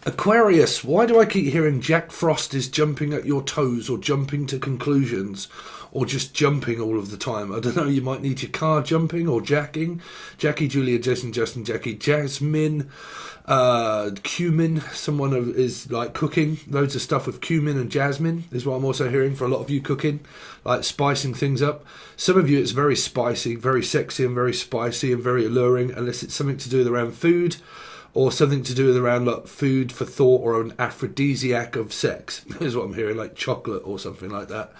Aquarius, why do I keep hearing Jack Frost is jumping at your toes or jumping to conclusions or just jumping all of the time? I don't know, you might need your car jumping or jacking. Jackie, Julia, Jason, Justin, Jackie, Jasmine, cumin. Someone is like cooking. Loads of stuff with cumin and jasmine is what I'm also hearing for a lot of you cooking, like spicing things up. Some of you it's very spicy, very sexy and very spicy and very alluring, unless it's something to do with around food, or something to do with around like food for thought or an aphrodisiac of sex is what I'm hearing, like chocolate or something like that.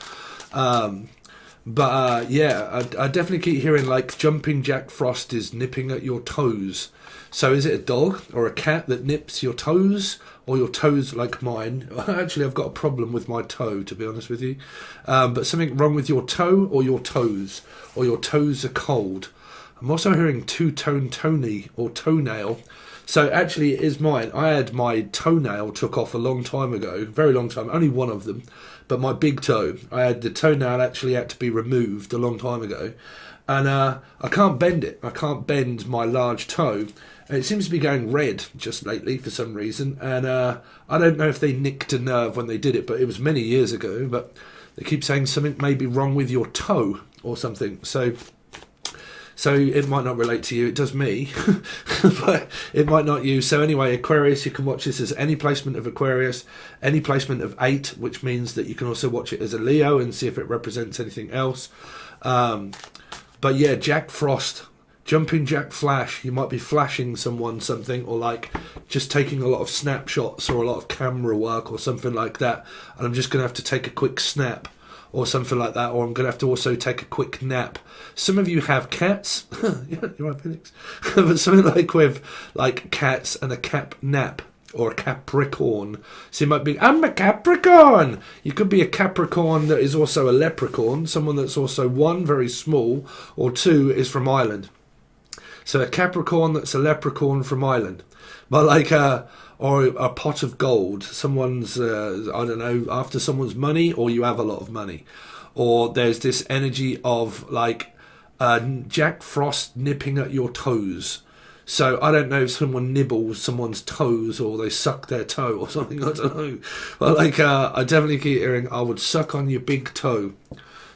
Yeah, I definitely keep hearing like jumping Jack Frost is nipping at your toes. So is it a dog or a cat that nips your toes, or your toes like mine? Actually, I've got a problem with my toe, to be honest with you. But something wrong with your toe or your toes are cold. I'm also hearing two-tone Tony or toenail. So actually it is mine. I had my toenail took off a long time ago, very long time, only one of them, but my big toe. I had the toenail actually had to be removed a long time ago. And I can't bend it. I can't bend my large toe. And it seems to be going red just lately for some reason. And I don't know if they nicked a nerve when they did it, but it was many years ago. But they keep saying something may be wrong with your toe or something. So it might not relate to you. It does me, but it might not you. So anyway, Aquarius, you can watch this as any placement of Aquarius, any placement of 8, which means that you can also watch it as a Leo and see if it represents anything else. But yeah, Jack Frost, jumping Jack Flash. You might be flashing someone something, or like just taking a lot of snapshots or a lot of camera work or something like that. And I'm just going to have to take a quick snap or something like that, or I'm going to have to also take a quick nap. Some of you have cats. Yeah, you're right, Phoenix. But something like with like cats and a cap nap, or a Capricorn. So you might be, I'm a Capricorn! You could be a Capricorn that is also a leprechaun, someone that's also 1, very small, or 2, is from Ireland. So a Capricorn that's a leprechaun from Ireland. But like or a pot of gold. Someone's, I don't know, after someone's money, or you have a lot of money. Or there's this energy of like Jack Frost nipping at your toes. So I don't know if someone nibbles someone's toes or they suck their toe or something, I don't know. But like I definitely keep hearing I would suck on your big toe.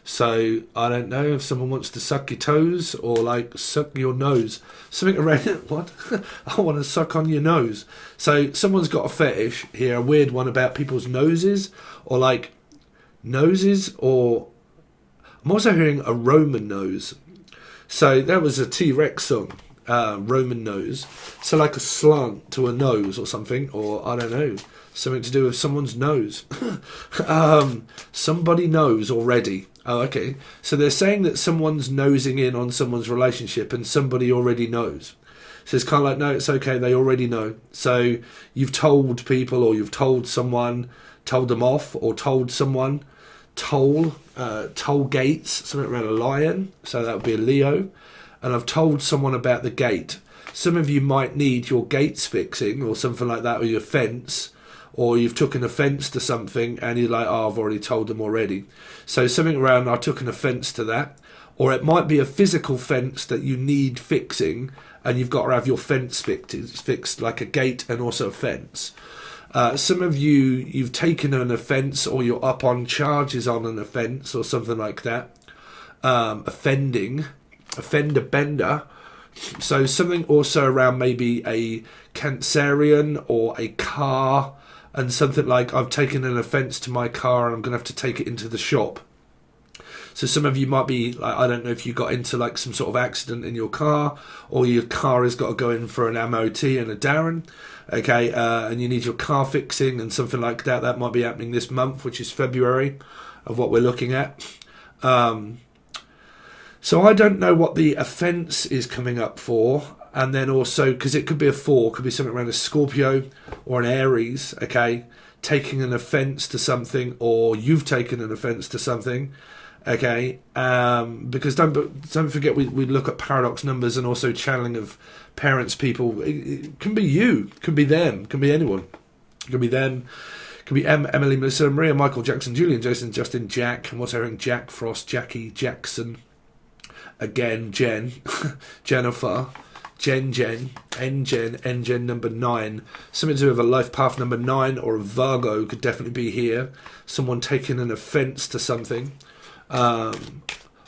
So I don't know if someone wants to suck your toes or like suck your nose. Something around it. What? I want to suck on your nose. So someone's got a fetish here, a weird one about people's noses, or like noses, or I'm also hearing a Roman nose. So that was a T-Rex song, Roman nose. So like a slant to a nose or something, or I don't know, something to do with someone's nose. Somebody knows already. Oh, okay. So they're saying that someone's nosing in on someone's relationship and somebody already knows. So it's kind of like, no, it's okay, they already know. So you've told people, or you've told someone, told them off, or told someone, toll gates, something around a lion, so that would be a Leo. And I've told someone about the gate. Some of you might need your gates fixing or something like that, or your fence, or you've taken offence to something and you're like, oh, I've already told them already. So something around, I took an offence to that. Or it might be a physical fence that you need fixing, and you've got to have your fence fixed, like a gate and also a fence. Some of you, you've taken an offence, or you're up on charges on an offence or something like that. Offender bender. So something also around maybe a Cancerian or a car, and something like, I've taken an offence to my car and I'm going to have to take it into the shop. So some of you might be like, I don't know if you got into like some sort of accident in your car, or your car has got to go in for an MOT and a Darren, okay, and you need your car fixing and something like that. That might be happening this month, which is February, of what we're looking at. So I don't know what the offence is coming up for. And then also, because it could be a 4, could be something around a Scorpio or an Aries, okay, taking an offence to something, or you've taken an offence to something, okay, because don't forget we look at paradox numbers and also channeling of parents, people. It can be you, can be them, can be anyone, it can be them. Could be Emily, Melissa, Maria, Michael, Jackson, Julian, Jason, Justin, Jack, and what's hearing Jack, Frost, Jackie, Jackson, again, Jen, Jennifer, N-Gen number 9. Something to do with a life path number 9, or a Virgo could definitely be here. Someone taking an offence to something.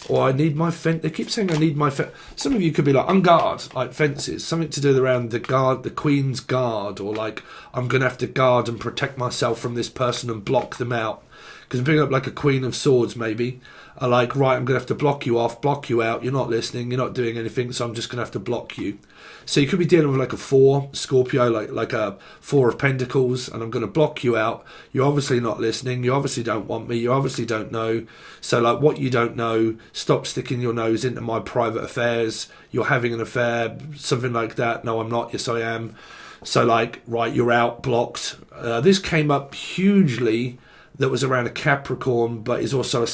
Or I need my fence. They keep saying I need my fence. Some of you could be like, on guard, like fences. Something to do around the guard, the Queen's guard. Or like, I'm going to have to guard and protect myself from this person and block them out. Because I'm picking up like a Queen of Swords, maybe. I like, right, I'm going to have to block you off, block you out. You're not listening, you're not doing anything, so I'm just going to have to block you. So you could be dealing with like a 4, Scorpio, like a 4 of Pentacles, and I'm going to block you out. You're obviously not listening. You obviously don't want me. You obviously don't know. So like, what you don't know, stop sticking your nose into my private affairs. You're having an affair, something like that. No, I'm not. Yes, I am. So like, right, you're out, blocked. This came up hugely. That was around a Capricorn, but is also a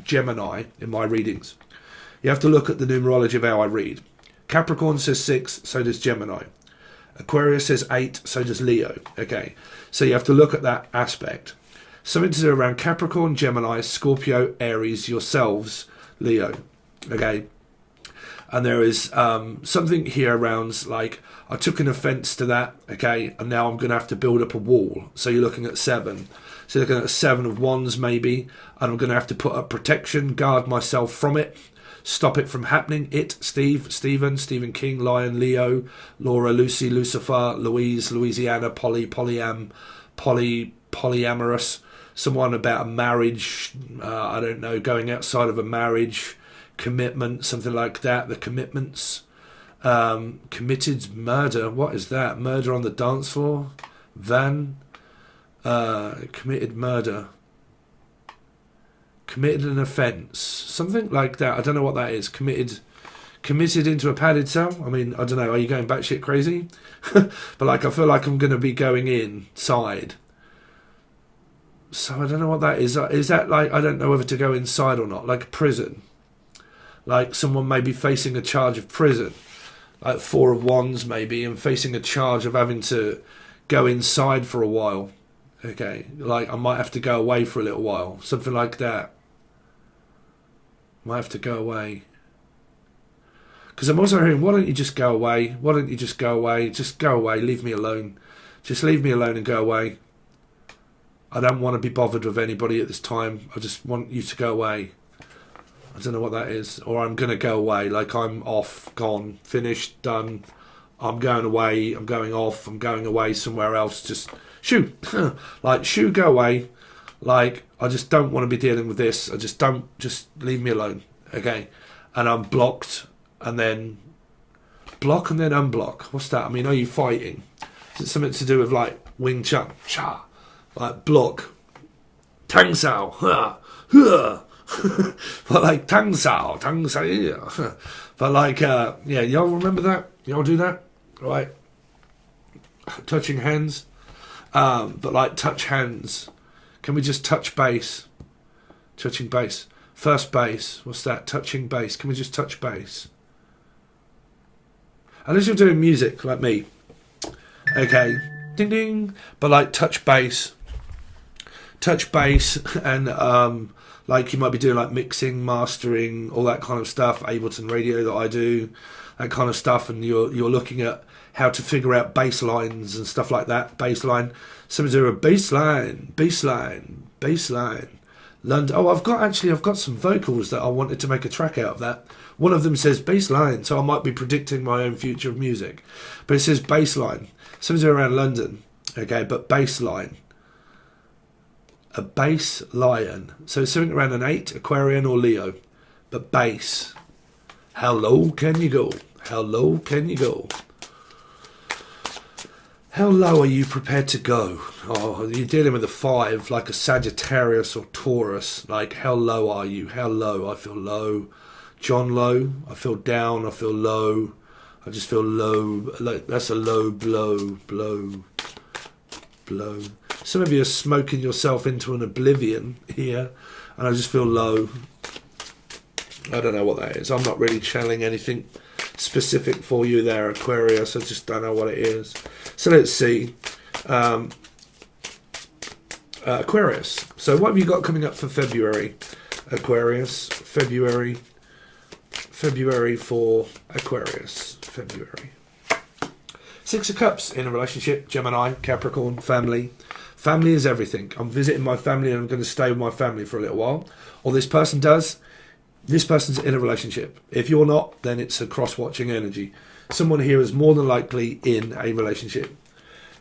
/ Gemini in my readings. You have to look at the numerology of how I read. Capricorn says 6, so does Gemini. Aquarius says 8, so does Leo. Okay, so you have to look at that aspect. Something to do around Capricorn, Gemini, Scorpio, Aries, yourselves, Leo. Okay, and there is something here around like, I took an offence to that, okay, and now I'm going to have to build up a wall. So you're looking at 7. So you're looking at a 7 of Wands maybe, and I'm going to have to put up protection, guard myself from it, stop it from happening. Stephen King, Lion, Leo, Laura, Lucy, Lucifer, Louise, Louisiana, polyamorous, someone about a marriage, I don't know, going outside of a marriage, commitment, something like that, the commitments. Committed murder, what is that? Murder on the dance floor? Committed murder. Committed an offence. Something like that. I don't know what that is. Committed into a padded cell? I mean, I don't know. Are you going batshit crazy? But like, I feel like I'm going to be going inside. So I don't know what that is. Is that like, I don't know whether to go inside or not. Like a prison. Like someone may be facing a charge of prison. Like 4 of Wands maybe, and facing a charge of having to go inside for a while. Okay, like I might have to go away for a little while. Something like that. Might have to go away. Because I'm also hearing, why don't you just go away? Why don't you just go away? Just go away, leave me alone. Just leave me alone and go away. I don't want to be bothered with anybody at this time. I just want you to go away. I don't know what that is. Or I'm going to go away, like I'm off, gone, finished, done. I'm going away, I'm going off, I'm going away somewhere else. Just shoo. Like, shoo, go away. Like, I just don't want to be dealing with this. I just don't, just leave me alone. Okay. And I'm blocked, and then block and then unblock. What's that? I mean, are you fighting? Is it something to do with like Wing Chun? Cha. Like block. Tang Sao. But like Tang Sao. But like, yeah, y'all remember that? Y'all do that? Right. Touching hands. But like touch hands. Can we just touch base? Touching base. First base. What's that? Touching base. Can we just touch base? Unless you're doing music like me. Okay. Ding ding. But like touch base. Touch base and like you might be doing like mixing, mastering, all that kind of stuff. Ableton Radio that I do. That kind of stuff, and you're looking at how to figure out bass lines and stuff like that. Bass line. Somebody's doing a bass line. London. Oh, I've got some vocals that I wanted to make a track out of that. One of them says bass line, so I might be predicting my own future of music. But it says bass line. Somebody's around London. Okay, but bass line. A bass lion. So it's something around an 8, Aquarian or Leo. But bass. How low can you go? How low can you go? How low are you prepared to go? Oh, you're dealing with a 5, like a Sagittarius or Taurus. Like, how low are you? How low? I feel low. John Low. I feel down. I feel low. I just feel low. Like, that's a low blow. Some of you are smoking yourself into an oblivion here. And I just feel low. I don't know what that is. I'm not really channeling anything specific for you there, Aquarius. I just don't know what it is. So let's see. Aquarius. So what have you got coming up for February? Aquarius. February for Aquarius. February. Six of Cups in a relationship, Gemini, Capricorn, family. Family is everything. I'm visiting my family and I'm going to stay with my family for a little while. Or this person does. This person's in a relationship. If you're not, then it's a cross-watching energy. Someone here is more than likely in a relationship.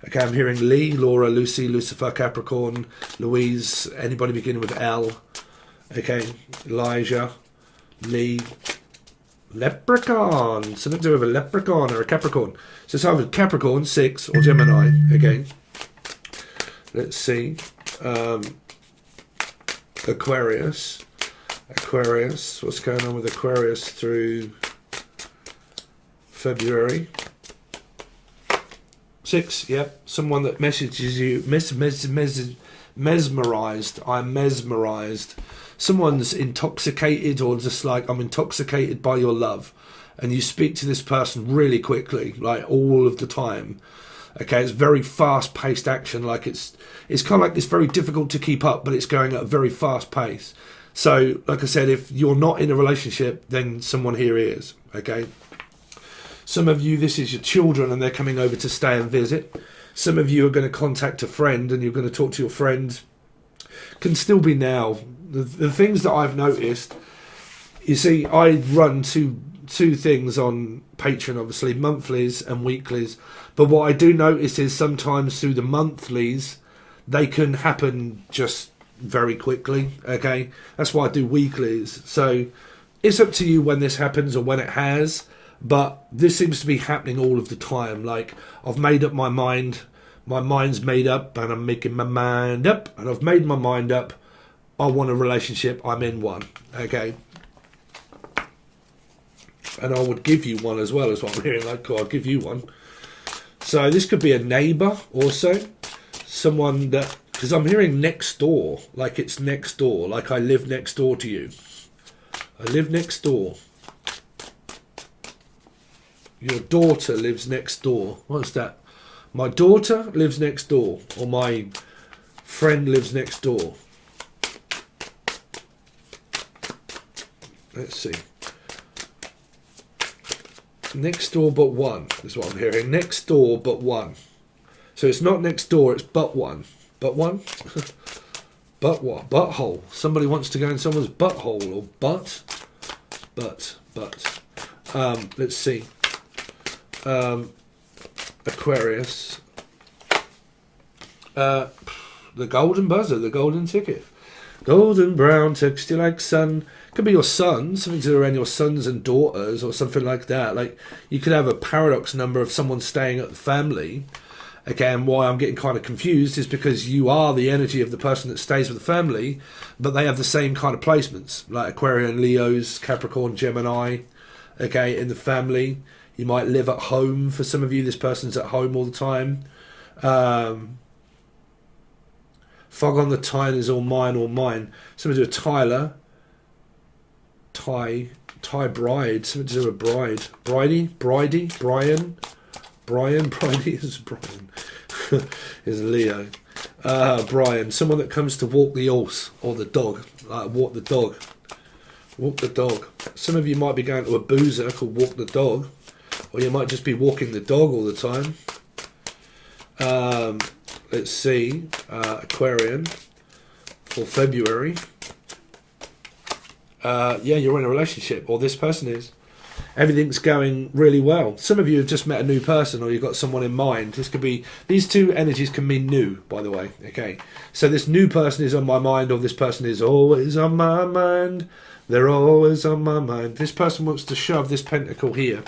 Okay, I'm hearing Lee, Laura, Lucy, Lucifer, Capricorn, Louise, anybody beginning with L. Okay, Elijah, Lee, Leprechaun. Something to do with a leprechaun or a Capricorn. So it's either Capricorn, 6, or Gemini. Again, let's see. Aquarius. Aquarius. What's going on with Aquarius through February? 6, yep. Someone that messages you, mesmerized. I'm mesmerized. Someone's intoxicated, or just like, I'm intoxicated by your love. And you speak to this person really quickly, like all of the time. Okay, it's very fast-paced action. Like it's kind of like it's very difficult to keep up, but it's going at a very fast pace. So, like I said, if you're not in a relationship, then someone here is. Okay. Some of you, this is your children and they're coming over to stay and visit. Some of you are going to contact a friend and you're going to talk to your friend. Can still be now. The things that I've noticed, you see, I run two things on Patron, obviously, monthlies and weeklies. But what I do notice is sometimes through the monthlies, they can happen just very quickly. Okay, that's why I do weeklies. So it's up to you when this happens or when it has. But this seems to be happening all of the time. Like, I've made up my mind. My mind's made up and I'm making my mind up. And I've made my mind up. I want a relationship. I'm in one. Okay. And I would give you one as well, is what I'm hearing. Like, I'll give you one. So this could be a neighbour also. Someone that... Because I'm hearing next door. Like it's next door. Like I live next door to you. I live next door. Your daughter lives next door. What's that? My daughter lives next door. Or my friend lives next door. Let's see. Next door but one is what I'm hearing. Next door but one. So it's not next door, it's but one. But one? But what? Butthole. Somebody wants to go in someone's butthole. Or but. Let's see. Aquarius. The golden buzzer, the golden ticket. Golden brown, texture like sun. Could be your son, something to do around your sons and daughters or something like that. Like, you could have a paradox number of someone staying at the family. Again, why I'm getting kind of confused is because you are the energy of the person that stays with the family, but they have the same kind of placements, like Aquarian, Leos, Capricorn, Gemini, okay, in the family. You might live at home. For some of you, this person's at home all the time. Fog on the Tyne is all mine. Something to do with Tyler. Ty bride. Something to do with bride. Bridie, Brian. Bridie is Brian. Is Leo. Brian. Someone that comes to walk the horse or the dog. Like walk the dog. Walk the dog. Some of you might be going to a boozer called Walk the Dog. Or you might just be walking the dog all the time. Let's see. Aquarian. For February. Yeah, you're in a relationship. Or this person is. Everything's going really well. Some of you have just met a new person or you've got someone in mind. This could be... These two energies can mean new, by the way. Okay. So this new person is on my mind or this person is always on my mind. They're always on my mind. This person wants to shove this pentacle here.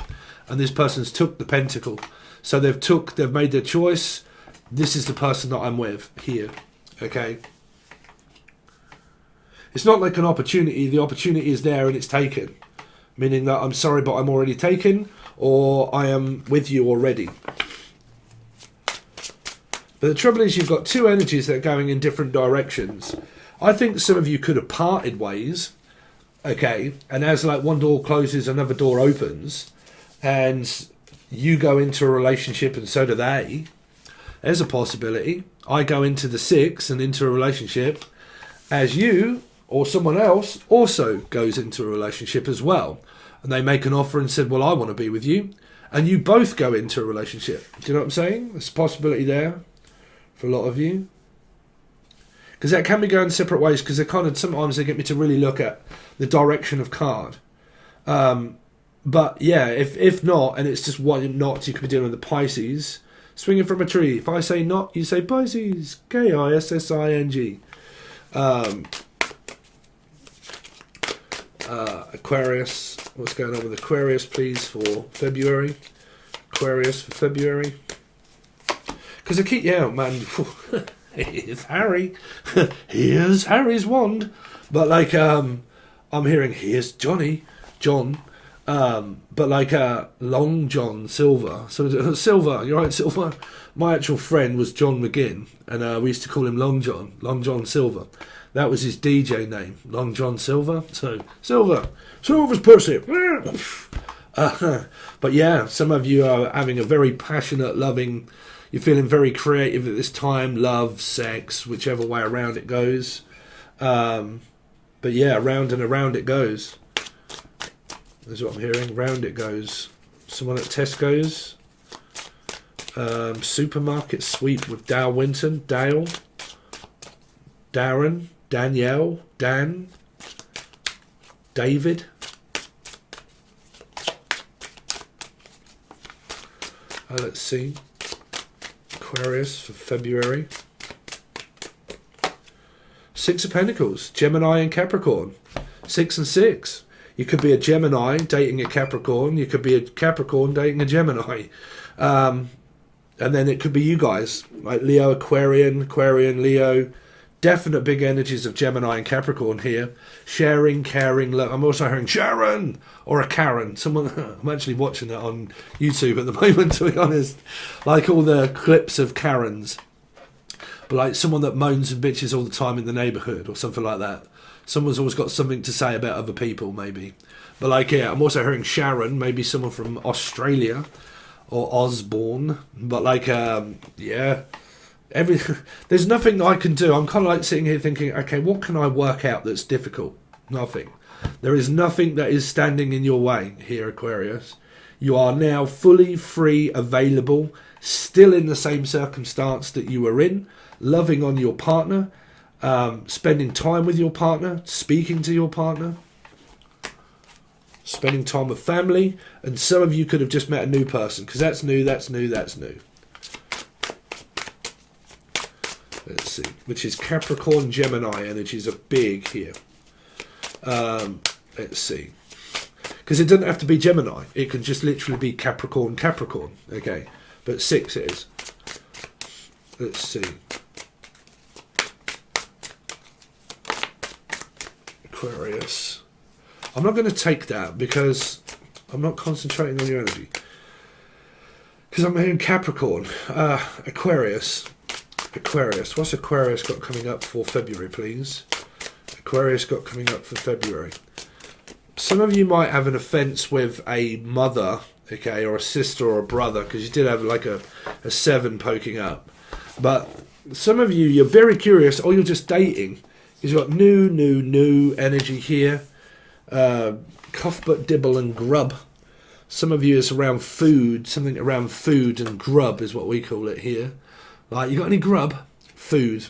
And this person's took the pentacle. So they've made their choice. This is the person that I'm with here. Okay. It's not like an opportunity. The opportunity is there and it's taken. Meaning that I'm sorry, but I'm already taken. Or I am with you already. But the trouble is you've got two energies that are going in different directions. I think some of you could have parted ways. Okay. And as like one door closes, another door opens. And you go into a relationship and so do they. There's a possibility. I go into the 6 and into a relationship as you or someone else also goes into a relationship as well. And they make an offer and said, well, I want to be with you. and you both go into a relationship. Do you know what I'm saying? There's a possibility there for a lot of you. Because that can be going separate ways, because sometimes they get me to really look at the direction of card. But yeah, if not, and it's just one knot, you could be dealing with the Pisces. Swinging from a tree. If I say knot, you say Pisces. Kissing. Aquarius. What's going on with Aquarius, please, for February? Aquarius for February. Because I keep, man. Here's Harry. Here's Harry's wand. But like, I'm hearing here's John. But like Long John Silver. So Silver, you're right, Silver. My actual friend was John McGinn, and we used to call him Long John Silver. That was his DJ name, Long John Silver. So Silver's pussy. But yeah, some of you are having a very passionate, loving. You're feeling very creative at this time. Love, sex, whichever way around it goes. But yeah, round and around it goes. That's what I'm hearing. Round it goes. Someone at Tesco's. Supermarket sweep with Dale Winton. Dale. Darren. Danielle. Dan. David. Let's see. Aquarius for February. Six of Pentacles. Gemini and Capricorn. 6 and 6. You could be a Gemini dating a Capricorn. You could be a Capricorn dating a Gemini. And then it could be you guys. Like Leo, Aquarian, Leo. Definite big energies of Gemini and Capricorn here. Sharing, caring. I'm also hearing Sharon or a Karen. Someone. I'm actually watching it on YouTube at the moment, to be honest. Like all the clips of Karens. But like someone that moans and bitches all the time in the neighbourhood or something like that. Someone's always got something to say about other people, maybe. But like, yeah, I'm also hearing Sharon, maybe someone from Australia or Osborne. But like, yeah, there's nothing I can do. I'm kind of like sitting here thinking, okay, what can I work out that's difficult? Nothing. There is nothing that is standing in your way here, Aquarius. You are now fully free, available, still in the same circumstance that you were in, loving on your partner, spending time with your partner, speaking to your partner, spending time with family, and some of you could have just met a new person, because that's new. Let's see, which is Capricorn, Gemini energies are big here. Let's see, because it doesn't have to be Gemini. It can just literally be Capricorn. Okay, but 6 it is. Let's see. Aquarius. I'm not going to take that because I'm not concentrating on your energy. Because I'm hearing Capricorn. Aquarius. What's Aquarius got coming up for February, please? Aquarius got coming up for February. Some of you might have an offence with a mother, okay, or a sister or a brother, because you did have like a 7 poking up. But some of you, you're very curious, or you're just dating. Because you've got new energy here. Cuthbert, Dibble and Grub. Some of you is around food. Something around food and grub is what we call it here. Like, you got any grub? Food.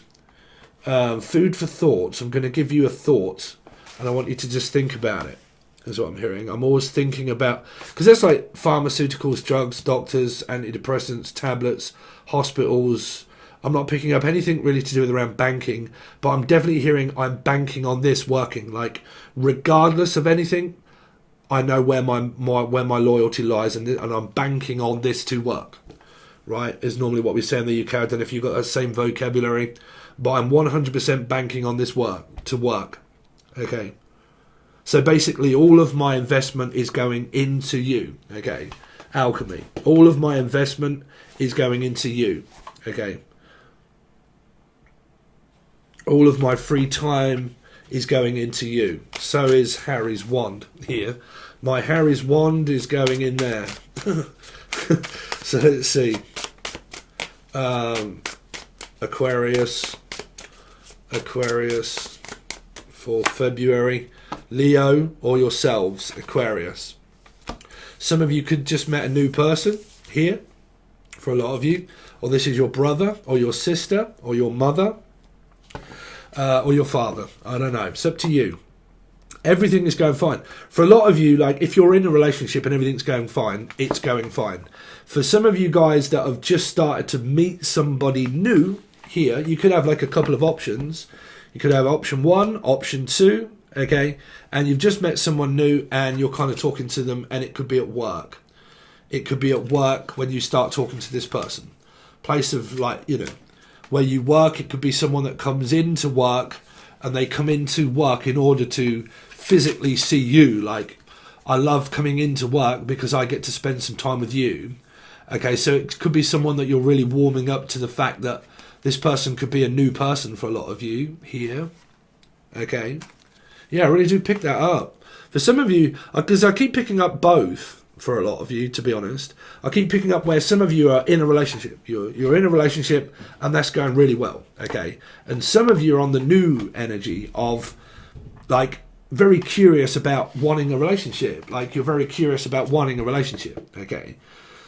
Food for thoughts. I'm going to give you a thought. And I want you to just think about it. That's what I'm hearing. I'm always thinking about... Because that's like pharmaceuticals, drugs, doctors, antidepressants, tablets, hospitals... I'm not picking up anything really to do with around banking, but I'm definitely hearing I'm banking on this working. Like, regardless of anything, I know where my loyalty lies, and I'm banking on this to work. Right? Is normally what we say in the UK. I don't know if you've got the same vocabulary, but I'm 100% banking on this to work. Okay. So basically, all of my investment is going into you. Okay. Alchemy. All of my investment is going into you. Okay. All of my free time is going into you. So is Harry's wand here. My Harry's wand is going in there. So let's see. Aquarius for February. Leo or yourselves, Aquarius. Some of you could just met a new person here, for a lot of you, or this is your brother or your sister or your mother or your father. I don't know. It's up to you. Everything is going fine. For a lot of you, like if you're in a relationship and everything's going fine, it's going fine. For some of you guys that have just started to meet somebody new here, you could have like a couple of options. You could have option 1, option 2, okay? And you've just met someone new and you're kind of talking to them, and it could be at work. It could be at work when you start talking to this person. Place of like, you know, where you work. It could be someone that comes into work and they come into work in order to physically see you. Like, I love coming into work because I get to spend some time with you. Okay, so it could be someone that you're really warming up to the fact that this person could be a new person for a lot of you here. Okay. Yeah, I really do pick that up. For some of you, because I keep picking up both for a lot of you, to be honest. I keep picking up where some of you are in a relationship. You're in a relationship and that's going really well. Okay. And some of you are on the new energy of like very curious about wanting a relationship. Like you're very curious about wanting a relationship. Okay.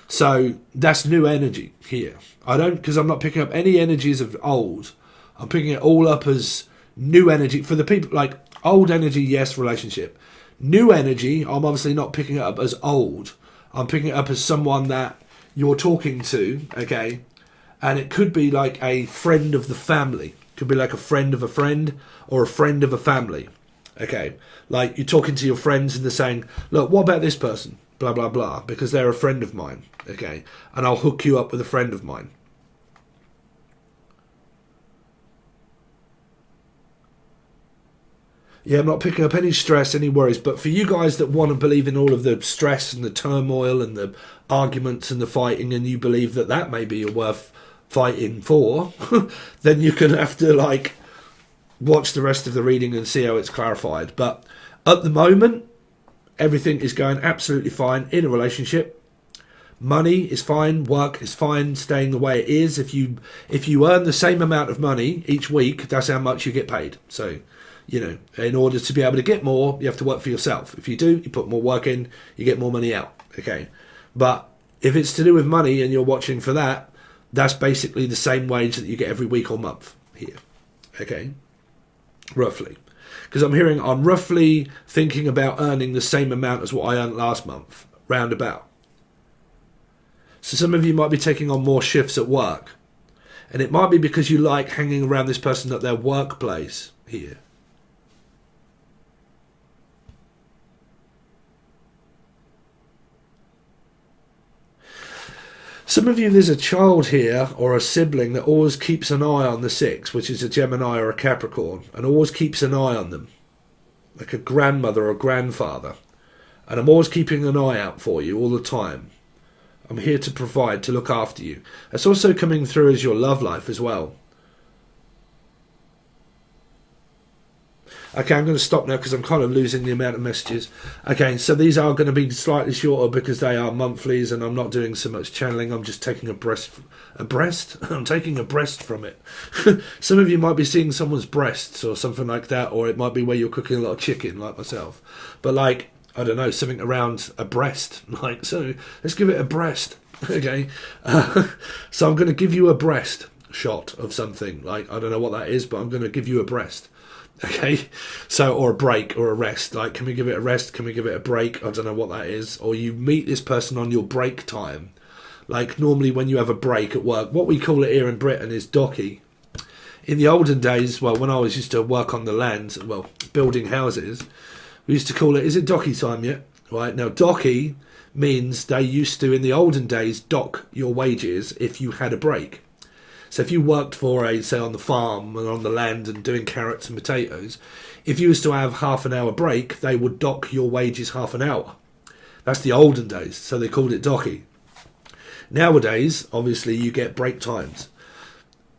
So that's new energy here. Because I'm not picking up any energies of old. I'm picking it all up as new energy for the people. Like old energy, yes, relationship. New energy, I'm obviously not picking it up as old. I'm picking it up as someone that you're talking to, okay? And it could be like a friend of the family. Could be like a friend of a friend or a friend of a family, okay? Like you're talking to your friends and they're saying, look, what about this person? Blah, blah, blah, because they're a friend of mine, okay? And I'll hook you up with a friend of mine. Yeah, I'm not picking up any stress, any worries. But for you guys that want to believe in all of the stress and the turmoil and the arguments and the fighting, and you believe that that maybe are worth fighting for, then you're going to have to like watch the rest of the reading and see how it's clarified. But at the moment, everything is going absolutely fine in a relationship. Money is fine, work is fine, staying the way it is. If you earn the same amount of money each week, that's how much you get paid. So, you know, in order to be able to get more, you have to work for yourself. If you do, you put more work in, you get more money out. Okay. But if it's to do with money and you're watching for that, that's basically the same wage that you get every week or month here. Okay. Roughly. Because I'm roughly thinking about earning the same amount as what I earned last month, roundabout. So some of you might be taking on more shifts at work. And it might be because you like hanging around this person at their workplace here. Some of you, there's a child here or a sibling that always keeps an eye on the 6, which is a Gemini or a Capricorn, and always keeps an eye on them, like a grandmother or grandfather. And I'm always keeping an eye out for you all the time. I'm here to provide, to look after you. It's also coming through as your love life as well. Okay, I'm going to stop now because I'm kind of losing the amount of messages. Okay, so these are going to be slightly shorter because they are monthlies and I'm not doing so much channeling. I'm just taking a breast? I'm taking a breast from it. Some of you might be seeing someone's breasts or something like that, or it might be where you're cooking a lot of chicken like myself. But like, I don't know, something around a breast. Like, so let's give it a breast. Okay, so I'm going to give you a breast shot of something. Like, I don't know what that is, but I'm going to give you a breast. Okay, so, or a break or a rest. Like, can we give it a rest? Can we give it a break? I don't know what that is. Or you meet this person on your break time. Like, normally when you have a break at work, what we call it here in Britain is docky. In the olden days, well, when I was used to work on the land, well, building houses, we used to call it, is it docky time yet? Right, now docky means they used to, in the olden days, dock your wages if you had a break. So if you worked for say on the farm and on the land and doing carrots and potatoes, if you was to have half an hour break, they would dock your wages half an hour. That's the olden days, so they called it docky. Nowadays, obviously, you get break times.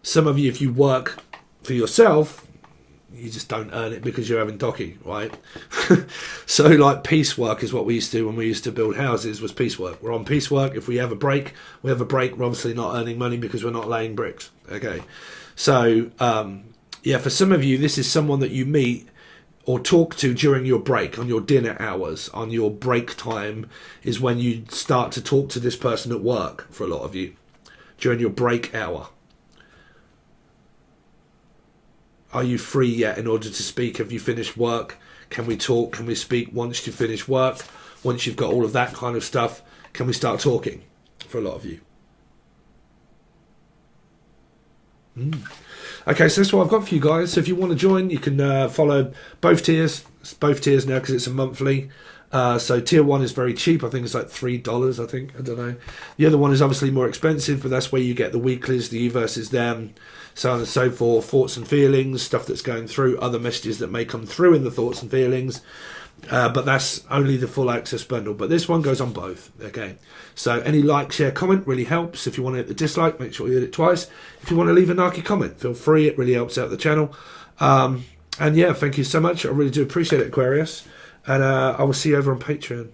Some of you, if you work for yourself, you just don't earn it because you're having docky, right? So like piecework is what we used to do when we used to build houses, was piecework. We're on piecework. If we have a break, we have a break. We're obviously not earning money because we're not laying bricks. Okay. So, yeah, for some of you, this is someone that you meet or talk to during your break, on your dinner hours, on your break time, is when you start to talk to this person at work, for a lot of you, during your break hour. Are you free yet in order to speak? Have you finished work? Can we talk? Can we speak once you finish work? Once you've got all of that kind of stuff, can we start talking, for a lot of you? Okay, so that's what I've got for you guys. So if you want to join, you can follow both tiers. It's both tiers now because it's a monthly. So tier 1 is very cheap. I think it's like $3, I think. I don't know. The other one is obviously more expensive, but that's where you get the weeklies, the you versus them, so on and so forth, thoughts and feelings, stuff that's going through, other messages that may come through in the thoughts and feelings. But that's only the full access bundle. But this one goes on both. Okay. So any like, share, comment really helps. If you want to hit the dislike, make sure you hit it twice. If you want to leave a narky comment, feel free. It really helps out the channel. And yeah, thank you so much. I really do appreciate it, Aquarius. And I will see you over on Patreon.